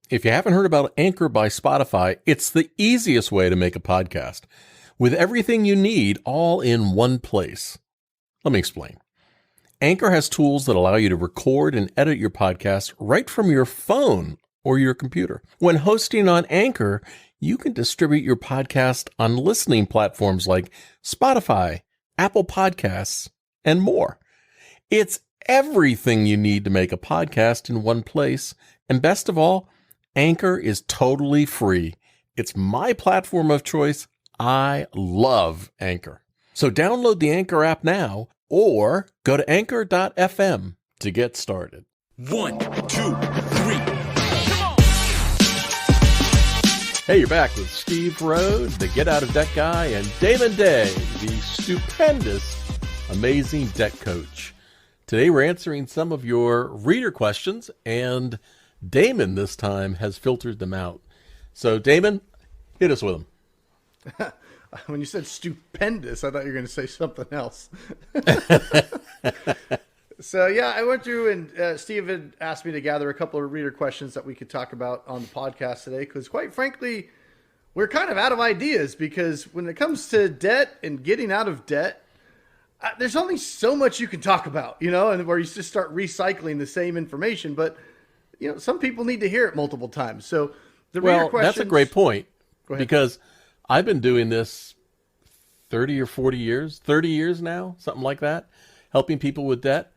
If you haven't heard about Anchor by Spotify, it's the easiest way to make a podcast with everything you need all in one place. Let me explain. Anchor has tools that allow you to record and edit your podcast right from your phone or your computer. When hosting on Anchor, you can distribute your podcast on listening platforms like Spotify, Apple Podcasts, and more. It's everything you need to make a podcast in one place. And best of all, Anchor is totally free. It's my platform of choice. I love Anchor. So download the Anchor app now or go to anchor.fm to get started. 1, 2, 3. Hey, you're back with Steve Rhodes, the Get Out of Debt guy, and Damon Day, the stupendous, amazing debt coach. Today we're answering some of your reader questions, and Damon this time has filtered them out. So Damon, hit us with them. When you said stupendous, I thought you were going to say something else. So yeah, I went through and Steve had asked me to gather a couple of reader questions that we could talk about on the podcast today. Because quite frankly, we're kind of out of ideas because when it comes to debt and getting out of debt, there's only so much you can talk about, and where you just start recycling the same information. But, some people need to hear it multiple times. So the reader questions. That's a great point because I've been doing this 30 or 40 years, 30 years now, something like that, helping people with debt.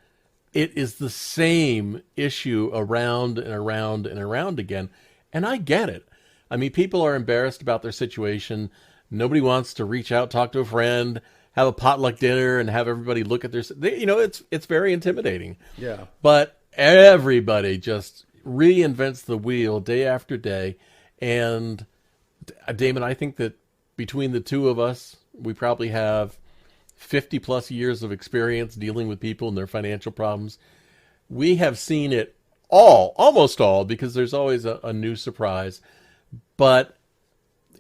It is the same issue around and around and around again. And I get it. I mean, people are embarrassed about their situation. Nobody wants to reach out, talk to a friend, have a potluck dinner and have everybody look at their, it's very intimidating. Yeah. But everybody just reinvents the wheel day after day. And Damon, I think that between the two of us, we probably have 50 plus years of experience dealing with people and their financial problems. We have seen it all, almost all, because there's always a new surprise. But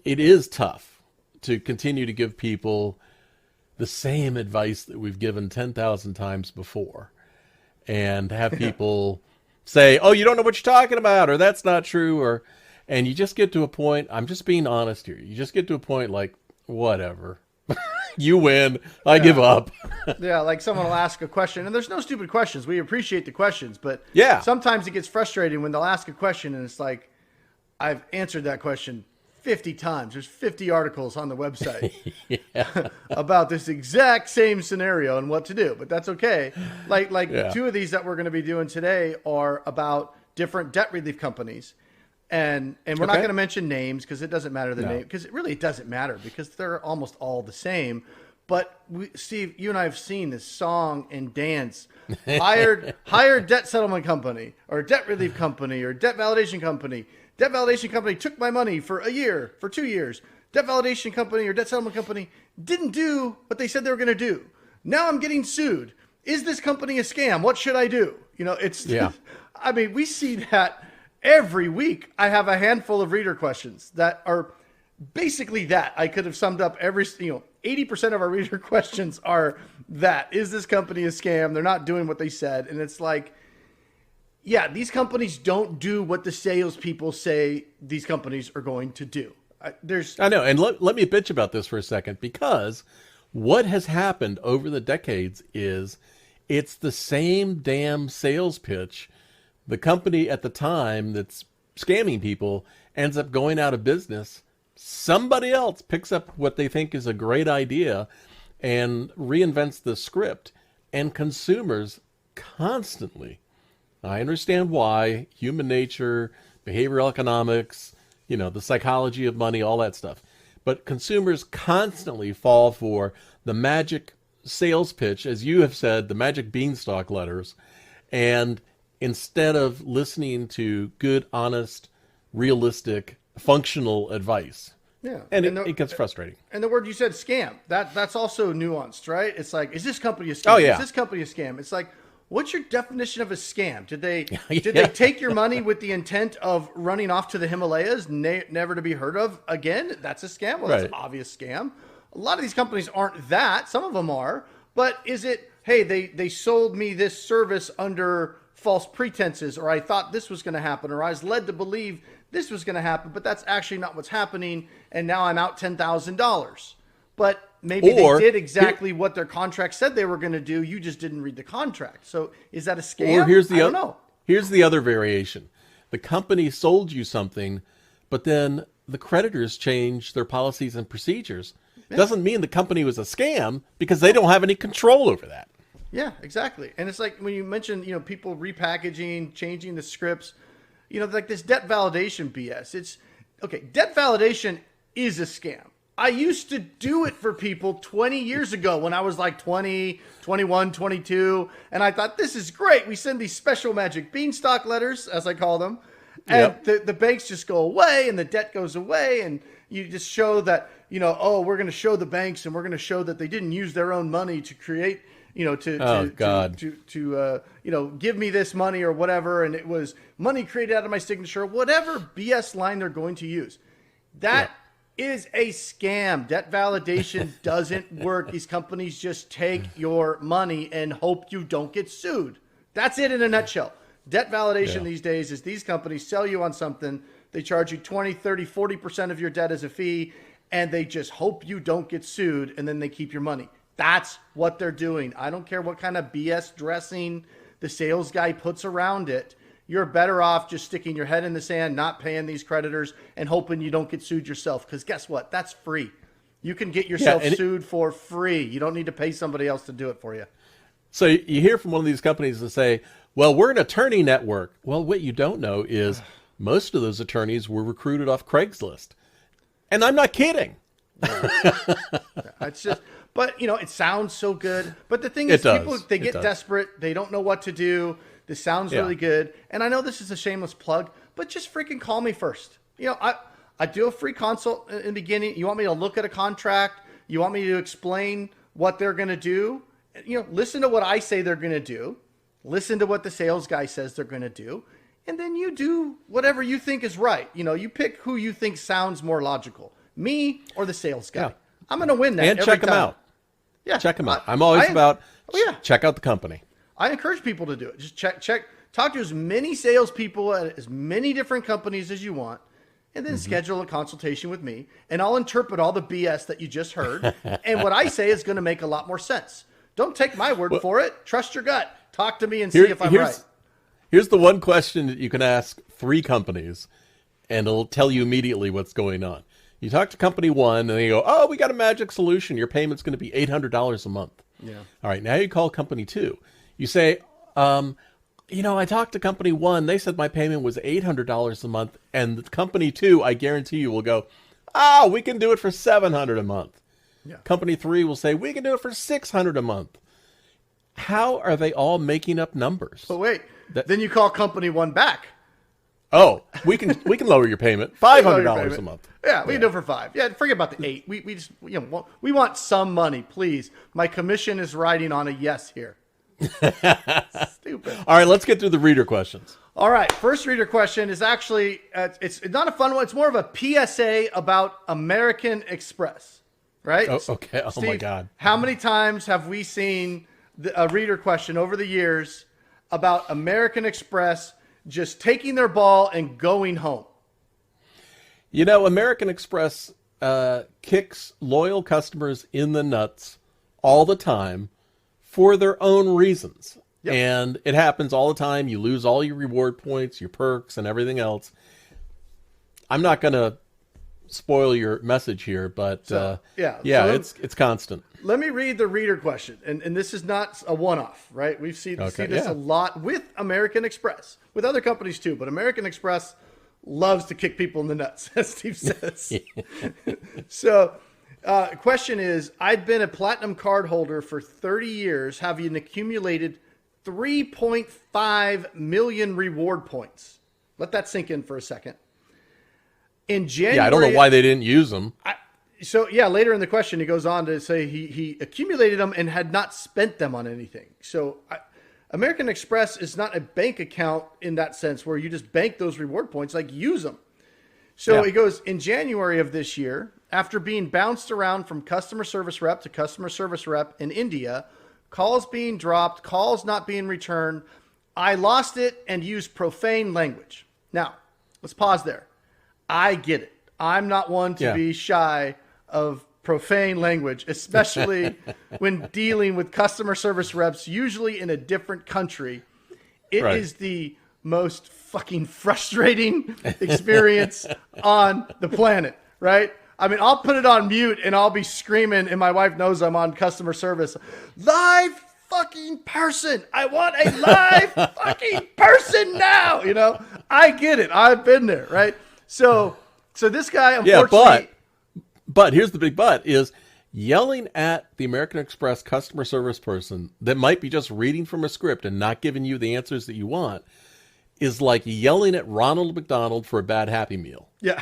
it is tough to continue to give people the same advice that we've given 10,000 times before and have people say, oh, you don't know what you're talking about, or that's not true, and you just get to a point, I'm just being honest here, you just get to a point like, whatever. You win. I give up. Yeah, like someone will ask a question, and there's no stupid questions. We appreciate the questions, but sometimes it gets frustrating when they'll ask a question, and it's like, I've answered that question 50 times. There's 50 articles on the website about this exact same scenario and what to do, but that's okay. Like two of these that we're going to be doing today are about different debt relief companies. And we're not going to mention names because it doesn't matter the name, because it doesn't matter because they're almost all the same. But Steve, you and I have seen this song and dance. Hired debt settlement company or debt relief company or debt validation company. Debt validation company took my money for a year, for 2 years. Debt validation company or debt settlement company didn't do what they said they were going to do. Now I'm getting sued. Is this company a scam? What should I do? I mean, we see that every week. I have a handful of reader questions that are basically that. I could have summed up 80% of our reader questions are that. Is this company a scam? They're not doing what they said. And it's like, yeah, these companies don't do what the salespeople say these companies are going to do. I know. And let me bitch about this for a second, because what has happened over the decades is it's the same damn sales pitch. The company at the time that's scamming people ends up going out of business. Somebody else picks up what they think is a great idea and reinvents the script. And consumers constantly, I understand why, human nature, behavioral economics, the psychology of money, all that stuff. But consumers constantly fall for the magic sales pitch, as you have said, the magic beanstalk letters, and instead of listening to good, honest, realistic, functional advice. Yeah. And it gets frustrating. And the word you said, scam, that's also nuanced, right? It's like, is this company a scam? Oh, yeah. Is this company a scam? It's like, what's your definition of a scam? Did they take your money with the intent of running off to the Himalayas, never to be heard of again? That's a scam? Well, that's an obvious scam. A lot of these companies aren't that. Some of them are. But is it, hey, they sold me this service under false pretenses, or I thought this was going to happen, or I was led to believe this was going to happen, but that's actually not what's happening, and now I'm out $10,000. But maybe they did exactly what their contract said they were going to do. You just didn't read the contract. So is that a scam? Or I don't know. Here's the other variation. The company sold you something, but then the creditors changed their policies and procedures. Yeah. Doesn't mean the company was a scam because they don't have any control over that. Yeah, exactly. And it's like when you mentioned, people repackaging, changing the scripts, like this debt validation BS. It's okay. Debt validation is a scam. I used to do it for people 20 years ago when I was like 20, 21, 22. And I thought, this is great. We send these special magic beanstalk letters, as I call them. And the banks just go away and the debt goes away. And you just show that, we're going to show the banks and we're going to show that they didn't use their own money to create, to give me this money or whatever. And it was money created out of my signature, whatever BS line they're going to use. That is a scam. Debt validation doesn't work. These companies just take your money and hope you don't get sued. That's it in a nutshell. Debt validation these days is these companies sell you on something. They charge you 20, 30, 40% of your debt as a fee, and they just hope you don't get sued, and then they keep your money. That's what they're doing. I don't care what kind of BS dressing the sales guy puts around it. You're better off just sticking your head in the sand, not paying these creditors, and hoping you don't get sued yourself. Because guess what? That's free. You can get yourself sued for free. You don't need to pay somebody else to do it for you. So you hear from one of these companies that say, well, we're an attorney network. Well, what you don't know is most of those attorneys were recruited off Craigslist. And I'm not kidding. It's just, but it sounds so good. But the thing is, people, they get desperate. They don't know what to do. This sounds really good. And I know this is a shameless plug, but just freaking call me first. I do a free consult in the beginning. You want me to look at a contract? You want me to explain what they're going to do? Listen to what I say they're going to do. Listen to what the sales guy says they're going to do. And then you do whatever you think is right. You pick who you think sounds more logical, me or the sales guy. Yeah. I'm going to win that. And check them out. Yeah. Check them out. I'm always about check out the company. I encourage people to do it. Just check, talk to as many salespeople at as many different companies as you want, and then schedule a consultation with me, and I'll interpret all the BS that you just heard. And what I say is going to make a lot more sense. Don't take my word for it. Trust your gut. Talk to me and see if I'm right. Here's the one question that you can ask 3 companies, and it'll tell you immediately what's going on. You talk to company 1, and they go, oh, we got a magic solution. Your payment's going to be $800 a month. Yeah. All right, now you call company 2. You say, I talked to company 1. They said my payment was $800 a month. And the company 2, I guarantee you, will go, we can do it for $700 a month. Yeah. Company 3 will say, we can do it for $600 a month. How are they all making up numbers? But wait, then you call company 1 back. Oh, we can lower your payment $500 a month. Yeah, we can do it for $5. Yeah, forget about the 8. We just we want some money, please. My commission is riding on a yes here. Stupid. All right, let's get through the reader questions. All right, first reader question is actually it's not a fun one. It's more of a PSA about American Express, right? Oh, okay. Steve, oh my God. How many times have we seen a reader question over the years about American Express just taking their ball and going home? American Express kicks loyal customers in the nuts all the time for their own reasons. Yep. And it happens all the time. You lose all your reward points, your perks, and everything else. I'm not going to spoil your message here, but it's constant. Let me read the reader question. And this is not a one-off, right? We've seen this a lot with American Express, with other companies too, but American Express loves to kick people in the nuts, as Steve says. So question is, I've been a platinum card holder for 30 years, having accumulated 3.5 million reward points. Let that sink in for a second. In January, I don't know why they didn't use them. Later in the question, he goes on to say he accumulated them and had not spent them on anything. So American Express is not a bank account in that sense where you just bank those reward points, like use them. So he goes, in January of this year, after being bounced around from customer service rep to customer service rep in India, calls being dropped, calls not being returned, I lost it and used profane language. Now, let's pause there. I get it. I'm not one to be shy of profane language, especially when dealing with customer service reps, usually in a different country. It is the most fucking frustrating experience on the planet, right? I mean, I'll put it on mute and I'll be screaming, and my wife knows I'm on customer service. Live fucking person. I want a live fucking person now. You know, I get it. I've been there, right? So this guy, unfortunately. But here's the big but is yelling at the American Express customer service person that might be just reading from a script and not giving you the answers that you want is like yelling at Ronald McDonald for a bad Happy Meal. Yeah.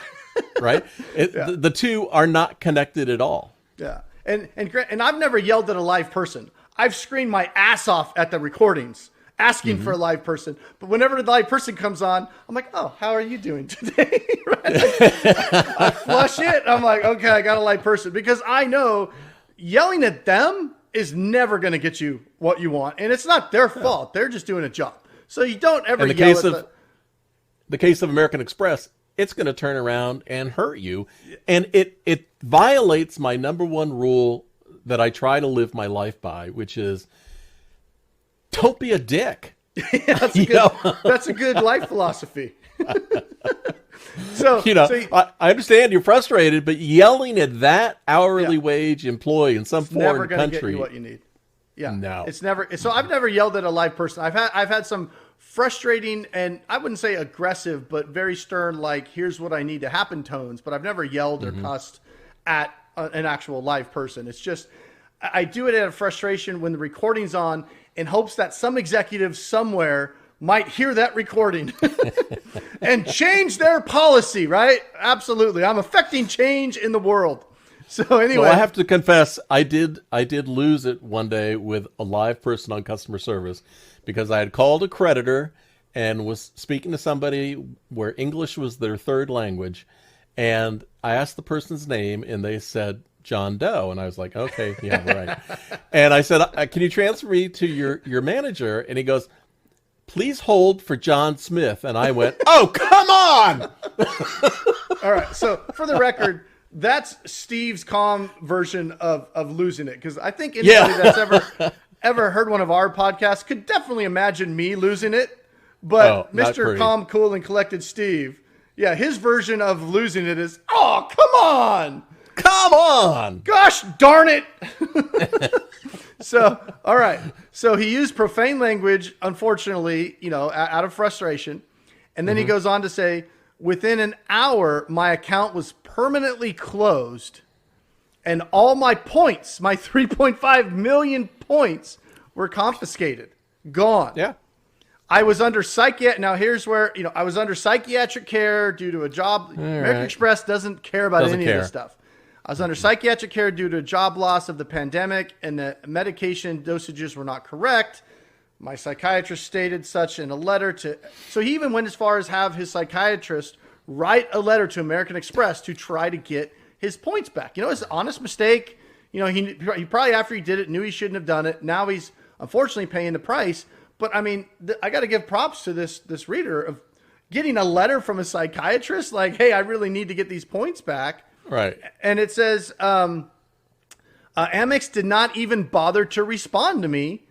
Right? The two are not connected at all. Yeah. And I've never yelled at a live person. I've screamed my ass off at the recordings asking for a live person. But whenever the live person comes on, I'm like, oh, how are you doing today? I flush it. I'm like, okay, I got a live person. Because I know yelling at them is never going to get you what you want. And it's not their fault. They're just doing a job. So you don't ever yell at the case of American Express, it's going to turn around and hurt you. And it violates my number one rule that I try to live my life by, which is don't be a dick. That's a good life philosophy. I understand you're frustrated, but yelling at that hourly wage employee in some foreign country, never get you what you need. Yeah, no, it's never. So I've never yelled at a live person. I've had some frustrating and I wouldn't say aggressive, but very stern, like here's what I need to happen tones. But I've never yelled or cussed at an actual live person. It's just I do it out of frustration when the recording's on, in hopes that some executive somewhere might hear that recording and change their policy, right? Absolutely. I'm affecting change in the world. So anyway. Well, I have to confess, I did lose it one day with a live person on customer service because I had called a creditor and was speaking to somebody where English was their third language. And I asked the person's name and they said, John Doe. And I was like, okay, yeah, right. And I said, can you transfer me to your manager? And he goes, please hold for John Smith. And I went, oh, come on. All right. So for the record, that's Steve's calm version of losing it. Because I think anybody that's ever heard one of our podcasts could definitely imagine me losing it. But Mr. Calm, Cool, and Collected Steve, yeah, his version of losing it is, oh, come on. Come on! Gosh darn it! So, all right. So he used profane language, unfortunately, out of frustration. And then he goes on to say, within an hour, my account was permanently closed and all my points, my 3.5 million points, were confiscated. Gone. Yeah. I was under Now, here's where, I was under psychiatric care due to a job. American Express doesn't care about any of this stuff. I was under psychiatric care due to job loss of the pandemic, and the medication dosages were not correct. My psychiatrist stated such in a letter so he even went as far as have his psychiatrist write a letter to American Express to try to get his points back. It's an honest mistake. He probably, after he did it, knew he shouldn't have done it. Now he's unfortunately paying the price. But I mean, I got to give props to this reader of getting a letter from a psychiatrist like, hey, I really need to get these points back. Right. And it says, Amex did not even bother to respond to me,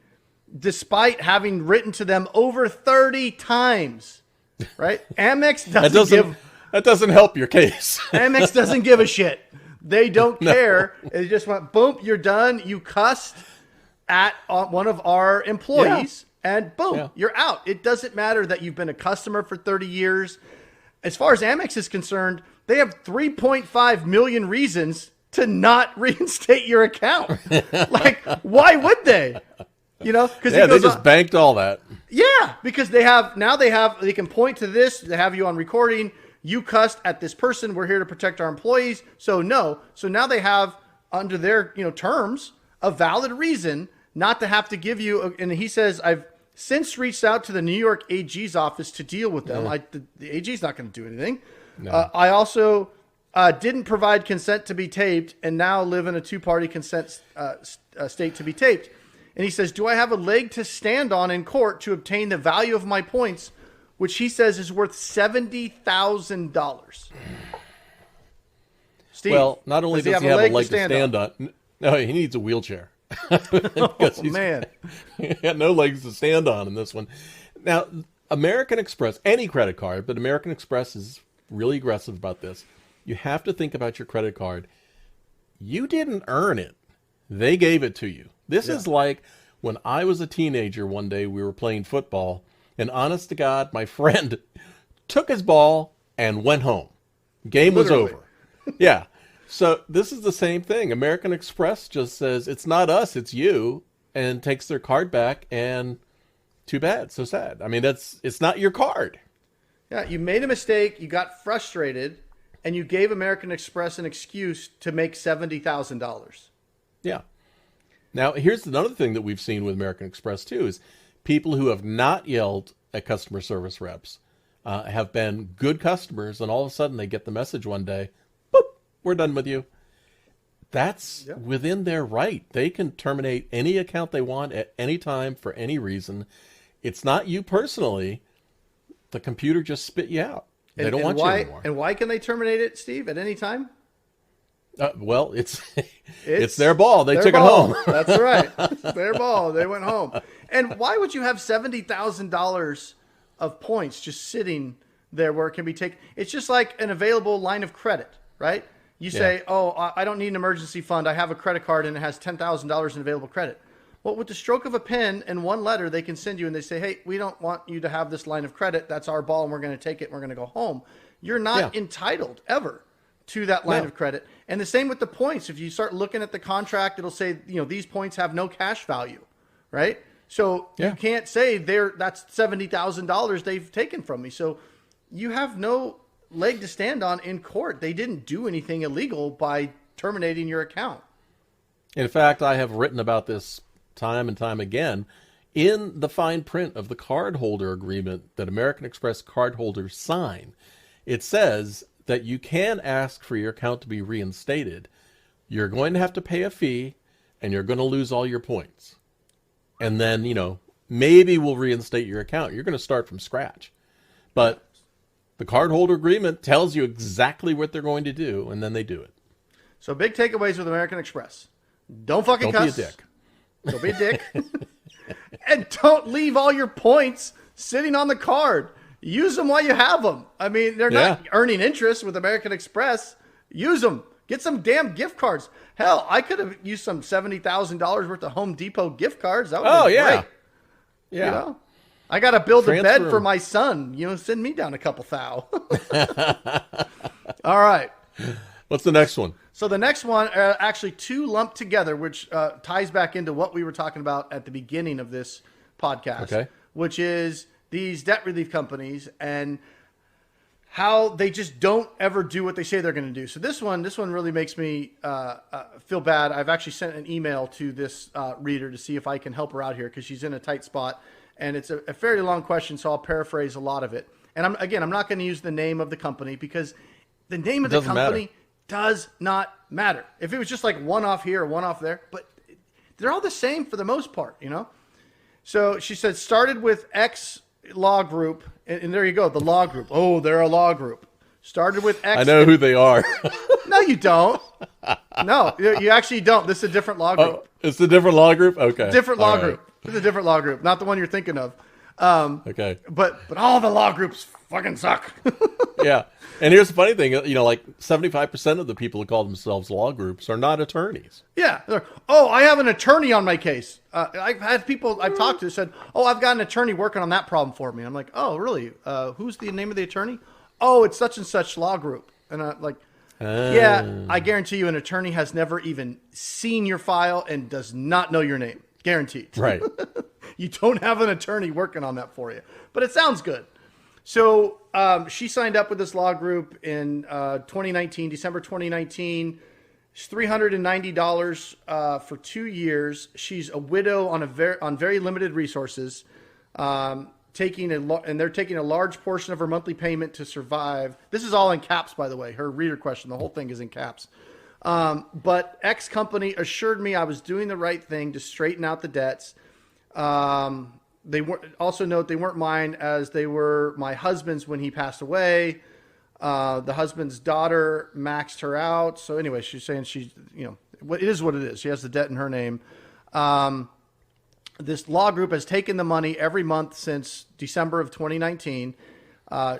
despite having written to them over 30 times. Right? Amex that doesn't help your case. Amex doesn't give a shit. They don't care. It just went, boom, you're done. You cussed at one of our employees, and boom, you're out. It doesn't matter that you've been a customer for 30 years. As far as Amex is concerned, they have 3.5 million reasons to not reinstate your account. Like, why would they? Because they just banked all that. Yeah, because they can point to this. They have you on recording. You cussed at this person. We're here to protect our employees. So no. So now they have under their terms a valid reason not to have to give you. And he says, I've since reached out to the New York AG's office to deal with them. The AG's not going to do anything. No. I also didn't provide consent to be taped and now live in a two-party consent state to be taped. And he says, do I have a leg to stand on in court to obtain the value of my points, which he says is worth $70,000? Steve, well, not only does he have a leg to stand on, no, he needs a wheelchair. Oh, man. He had no legs to stand on in this one. Now, American Express, any credit card, but American Express is really aggressive about this. You have to think about your credit card. You didn't earn it. They gave it to you. This is like when I was a teenager one day, we were playing football, and honest to God, my friend took his ball and went home. Game was over. Yeah. So this is the same thing. American Express just says, it's not us, it's you, and takes their card back, and too bad, so sad. I mean, it's not your card. Yeah, you made a mistake, you got frustrated, and you gave American Express an excuse to make $70,000. Yeah. Now, here's another thing that we've seen with American Express, too, is people who have not yelled at customer service reps have been good customers, and all of a sudden they get the message one day, boop, we're done with you. That's within their right. They can terminate any account they want at any time for any reason. It's not you personally. The computer just spit you out. They don't want you anymore. And why can they terminate it, Steve, at any time? Well, it's their ball. They took it home. That's right. It's their ball. They went home. And why would you have $70,000 of points just sitting there where it can be taken? It's just like an available line of credit, right? You say, oh, I don't need an emergency fund. I have a credit card and it has $10,000 in available credit. Well, with the stroke of a pen and one letter, they can send you and they say, hey, we don't want you to have this line of credit. That's our ball and we're going to take it and we're going to go home. You're not entitled ever to that line of credit. And the same with the points. If you start looking at the contract, it'll say, these points have no cash value, right? So you can't say that's $70,000 they've taken from me. So you have no leg to stand on in court. They didn't do anything illegal by terminating your account. In fact, I have written about this time and time again in the fine print of the cardholder agreement that American Express cardholders sign. It says that you can ask for your account to be reinstated. You're going to have to pay a fee and you're going to lose all your points. And then, maybe we'll reinstate your account. You're going to start from scratch. But the cardholder agreement tells you exactly what they're going to do, and then they do it. So big takeaways with American Express. Don't fucking cuss. Don't be a dick. Don't be a dick. And don't leave all your points sitting on the card. Use them while you have them. I mean, they're not earning interest with American Express. Use them. Get some damn gift cards. Hell, I could have used some $70,000 worth of Home Depot gift cards. That would have been great. Yeah. I got to build a bed for my son. Send me down a couple thou. All right. What's the next one? So the next one, actually two lumped together, which ties back into what we were talking about at the beginning of this podcast, which is these debt relief companies and how they just don't ever do what they say they're going to do. So this one really makes me feel bad. I've actually sent an email to this reader to see if I can help her out here because she's in a tight spot. And it's a fairly long question, so I'll paraphrase a lot of it. And I'm not going to use the name of the company because the name of the company does not matter. If it was just like one off here or one off there, but they're all the same for the most part, So she said, started with X law group, and there you go, the law group. Oh, they're a law group. Started with X. I know who they are. No, you don't. No, you actually don't. This is a different law group. Oh, it's a different law group? Okay. Different law group. This is a different law group, not the one you're thinking of. Okay. But all the law groups fucking suck. Yeah. And here's the funny thing, like 75% of the people who call themselves law groups are not attorneys. Yeah. I have an attorney on my case. I've had people I've talked to said, I've got an attorney working on that problem for me. I'm like, oh, really? Who's the name of the attorney? Oh, it's such and such law group. And I'm like, yeah, I guarantee you an attorney has never even seen your file and does not know your name. Guaranteed. Right. You don't have an attorney working on that for you. But it sounds good. So she signed up with this law group in 2019, December 2019. It's $390 for 2 years. She's a widow on very limited resources, and they're taking a large portion of her monthly payment to survive. This is all in caps, by the way. Her reader question, the whole thing is in caps. But X company assured me I was doing the right thing to straighten out the debts. They were also note they weren't mine, as they were my husband's when he passed away. The husband's daughter maxed her out. So anyway, she's saying it is what it is. She has the debt in her name. This law group has taken the money every month since December of 2019.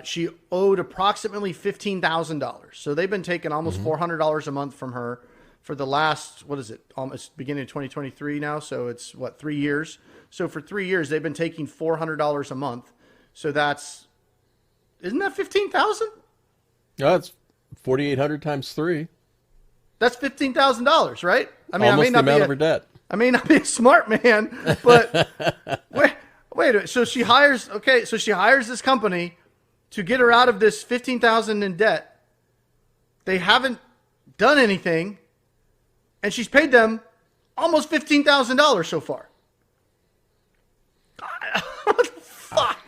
She owed approximately $15,000. So they've been taking almost $400 a month from her for the last, almost beginning of 2023 now. So it's 3 years. So for 3 years, they've been taking $400 a month. So isn't that 15,000? No, it's 4,800 times 3. That's $15,000, right? I mean, almost the amount of her debt. I may not be a smart man, but wait. So she hires this company to get her out of this $15,000 in debt. They haven't done anything, and she's paid them almost $15,000 so far. What the fuck?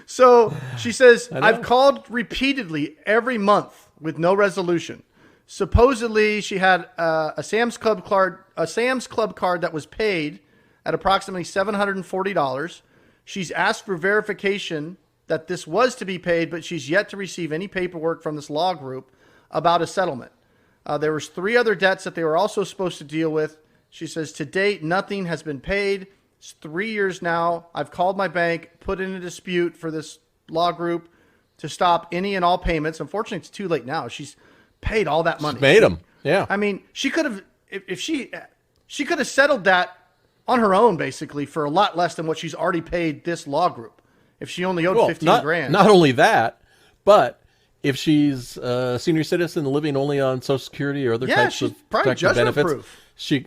So she says, I've called repeatedly every month with no resolution. Supposedly, she had a Sam's Club card that was paid at approximately $740. She's asked for verification that this was to be paid, but she's yet to receive any paperwork from this law group about a settlement. There was 3 other debts that they were also supposed to deal with. She says, to date, nothing has been paid. It's 3 years now. I've called my bank, put in a dispute for this law group to stop any and all payments. Unfortunately, it's too late now. She's paid all that money. She's made them. Yeah. I mean, she could have, if she could have settled that on her own, basically, for a lot less than what she's already paid this law group. If she only owed 15 grand. Not only that, but if she's a senior citizen living only on Social Security or other types of protected benefits, proof. she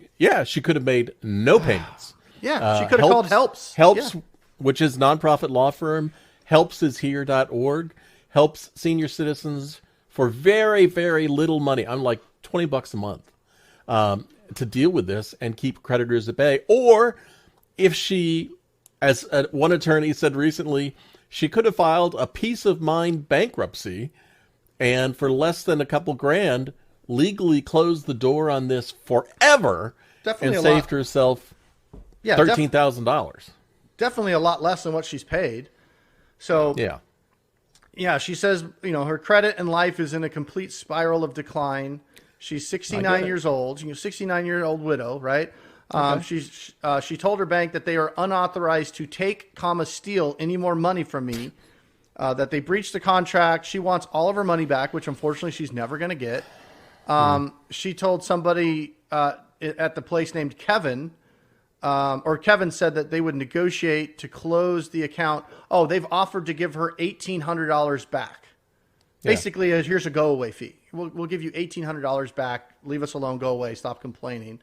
could have made no payments. She could have called Helps. Helps, which is a nonprofit law firm. Helpsishere.org. Helps senior citizens for very, very little money. I'm like $20 a month to deal with this and keep creditors at bay. Or if she, as one attorney said recently, she could have filed a peace of mind bankruptcy and for less than a couple grand legally closed the door on this forever and saved herself $13,000. Definitely a lot less than what she's paid. So yeah, she says, her credit and life is in a complete spiral of decline. She's 69 years old. 69-year-old widow, right? Okay. She told her bank that they are unauthorized to take, steal any more money from me, that they breached the contract. She wants all of her money back, which unfortunately she's never going to get. She told somebody at the place named Kevin, or Kevin said that they would negotiate to close the account. Oh, they've offered to give her $1,800 back. Yeah. Basically, here's a go-away fee. We'll give you $1,800 back. Leave us alone. Go away. Stop complaining.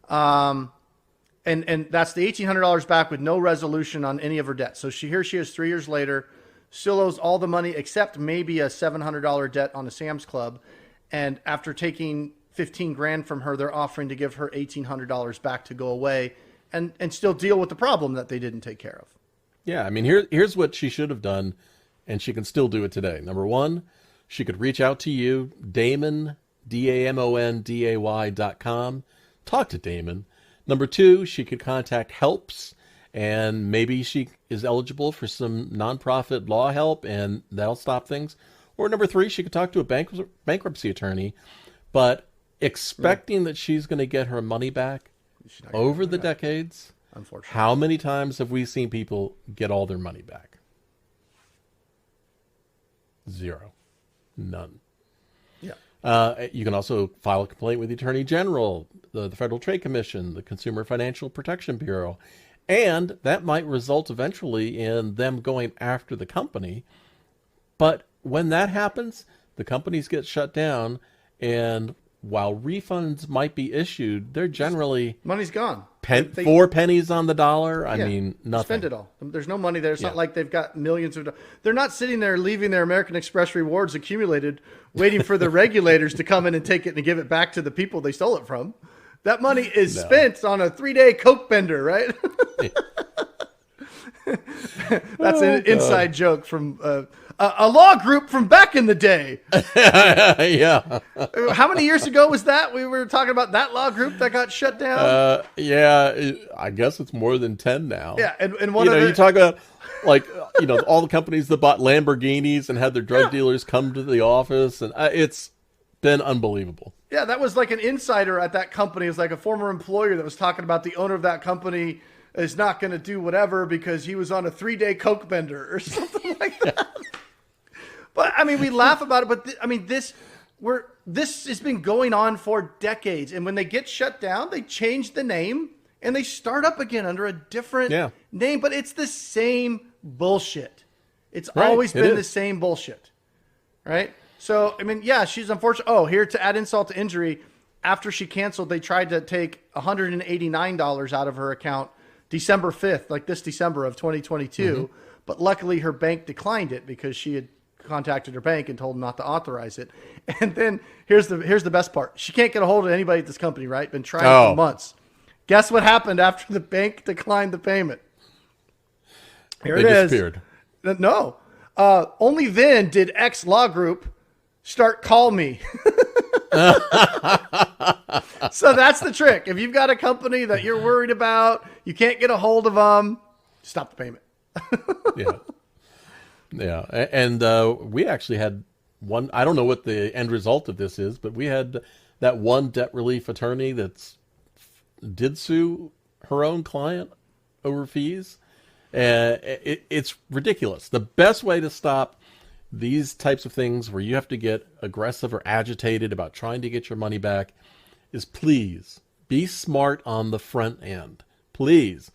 And that's the $1,800 back with no resolution on any of her debts. So here she is 3 years later, still owes all the money except maybe a $700 debt on a Sam's Club. And after taking 15 grand from her, they're offering to give her $1,800 back to go away and still deal with the problem that they didn't take care of. Yeah, I mean, here's what she should have done, and she can still do it today. Number one, she could reach out to you, Damon, DAMONDAY.com. Talk to Damon. Number two, she could contact Helps, and maybe she is eligible for some nonprofit law help, and that'll stop things. Or number three, she could talk to a bankruptcy attorney, but expecting that she's going to get her money back over the decades. Unfortunately. How many times have we seen people get all their money back? Zero. None. Yeah. You can also file a complaint with the Attorney General, the Federal Trade Commission, the Consumer Financial Protection Bureau, and that might result eventually in them going after the company. But when that happens, the companies get shut down, and while refunds might be issued, they're generally... money's gone. 4 pennies on the dollar. I mean, nothing. Spend it all. There's no money there. It's not like they've got millions of... They're not sitting there leaving their American Express rewards accumulated, waiting for the regulators to come in and take it and give it back to the people they stole it from. That money is spent on a 3-day Coke bender, right? That's an inside joke from a law group from back in the day. Yeah. How many years ago was that? We were talking about that law group that got shut down. Yeah, I guess it's more than 10 now. Yeah, and one of you talk about like all the companies that bought Lamborghinis and had their drug dealers come to the office, and it's been unbelievable. Yeah, that was like an insider at that company. It was like a former employer that was talking about the owner of that company is not going to do whatever because he was on a 3-day coke bender or something like that. But I mean, we laugh about it, but this has been going on for decades. And when they get shut down, they change the name and they start up again under a different name, but it's the same bullshit. It's always been the same bullshit. Right? So, I mean, yeah, she's unfortunate. Oh, here to add insult to injury, after she canceled, they tried to take $189 out of her account December 5th, like this December of 2022. Mm-hmm. But luckily her bank declined it because she had contacted her bank and told them not to authorize it. And then here's the best part. She can't get a hold of anybody at this company, right? Been trying for months. Guess what happened after the bank declined the payment? Here it is. Disappeared. No. Only then did X Law Group start call me. So that's the trick. If you've got a company that you're worried about, you can't get a hold of them, stop the payment. Yeah. And we actually had one, I don't know what the end result of this is, but we had that one debt relief attorney did sue her own client over fees. It's ridiculous. The best way to stop these types of things where you have to get aggressive or agitated about trying to get your money back is please be smart on the front end. Please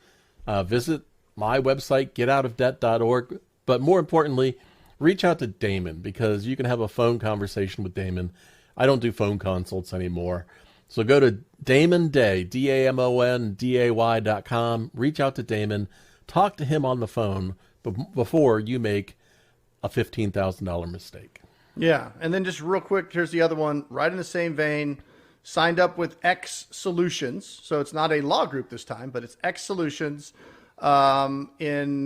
visit my website, getoutofdebt.org. But more importantly, reach out to Damon because you can have a phone conversation with Damon. I don't do phone consults anymore. So go to Damon Day, DamonDay.com. Reach out to Damon. Talk to him on the phone before you make a $15,000 mistake. Yeah. And then just real quick, here's the other one, right in the same vein, signed up with X Solutions. So it's not a law group this time, but it's X Solutions in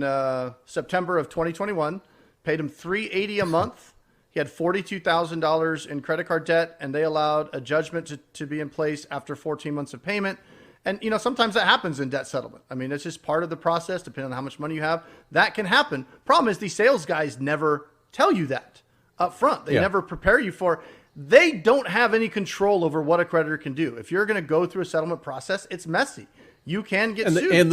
September of 2021. Paid him $380 a month. He had $42,000 in credit card debt, and they allowed a judgment to be in place after 14 months of payment. And, sometimes that happens in debt settlement. I mean, it's just part of the process, depending on how much money you have. That can happen. Problem is, these sales guys never tell you that up front. They never prepare you for. They don't have any control over what a creditor can do. If you're going to go through a settlement process, it's messy. You can get sued. And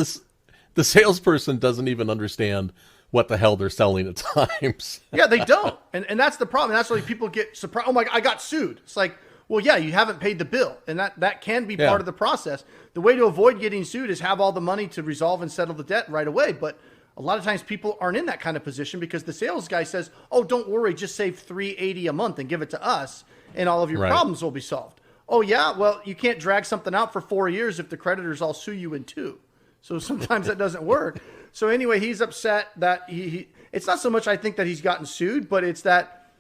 the salesperson doesn't even understand what the hell they're selling at times. Yeah, they don't. And that's the problem. That's why people get surprised. Oh, my God, I got sued. It's like, well, yeah, you haven't paid the bill. And that can be part of the process. The way to avoid getting sued is have all the money to resolve and settle the debt right away. But a lot of times people aren't in that kind of position because the sales guy says, oh, don't worry, just save $380 a month and give it to us and all of your problems will be solved. Oh, yeah, well, you can't drag something out for 4 years if the creditors all sue you in 2. So sometimes that doesn't work. So anyway, he's upset that it's not so much I think that he's gotten sued, but it's that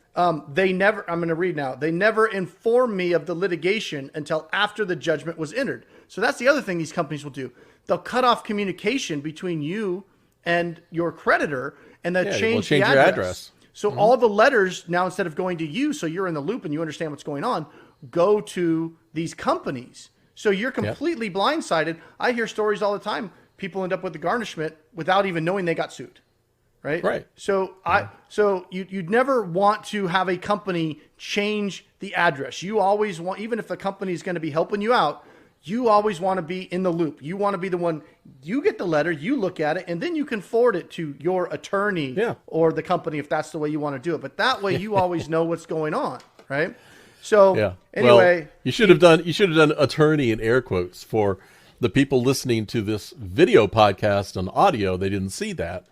they never, I'm going to read now, they never informed me of the litigation until after the judgment was entered. So that's the other thing these companies will do. They'll cut off communication between you and your creditor, and they'll change the address. So all the letters now, instead of going to you, so you're in the loop and you understand what's going on, go to these companies. So you're completely blindsided. I hear stories all the time. People end up with the garnishment without even knowing they got sued. Right. So you'd never want to have a company change the address. You always want, even if the company is going to be helping you out, you always want to be in the loop. You want to be the one, you get the letter, you look at it, and then you can forward it to your attorney or the company if that's the way you want to do it. But that way you always know what's going on, right? So anyway, well, you should have done attorney in air quotes for the people listening to this video podcast on audio. They didn't see that.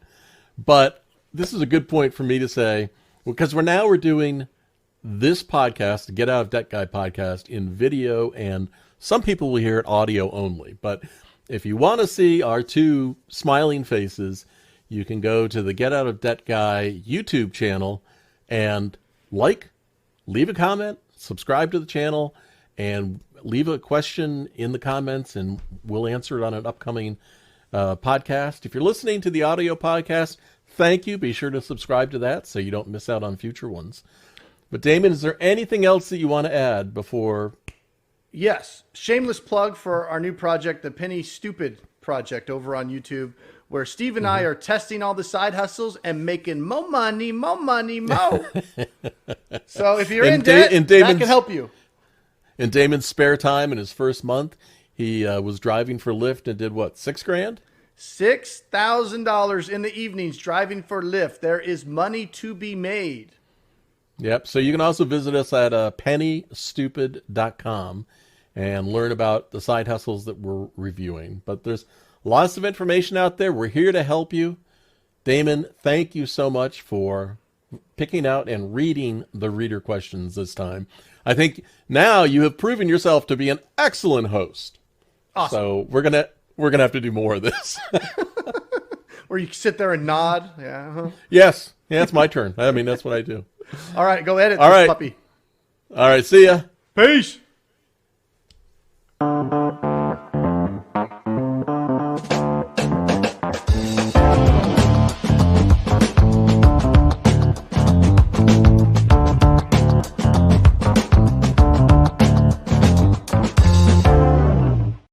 But this is a good point for me to say, because we're doing this podcast, the Get Out of Debt Guy podcast, in video, and some people will hear it audio only. But if you want to see our two smiling faces, you can go to the Get Out of Debt Guy YouTube channel and leave a comment, subscribe to the channel, and leave a question in the comments, and we'll answer it on an upcoming podcast. If you're listening to the audio podcast, thank you. Be sure to subscribe to that so you don't miss out on future ones. But Damon, is there anything else that you want to add before? Yes. Shameless plug for our new project, the Penny Stupid Project over on YouTube, where Steve and I are testing all the side hustles and making more money, more. So if you're in debt, that can help you. In Damon's spare time in his first month, he was driving for Lyft and did what, $6,000? $6,000 in the evenings driving for Lyft. There is money to be made. Yep. So you can also visit us at pennystupid.com and learn about the side hustles that we're reviewing. But there's lots of information out there. We're here to help you. Damon, thank you so much for picking out and reading the reader questions this time. I think now you have proven yourself to be an excellent host. Awesome. So we're gonna have to do more of this. Where you sit there and nod. Yeah. Uh-huh. Yes. Yeah, it's my turn. I mean, that's what I do. All right, go edit All this right. puppy. All right, see ya. Peace.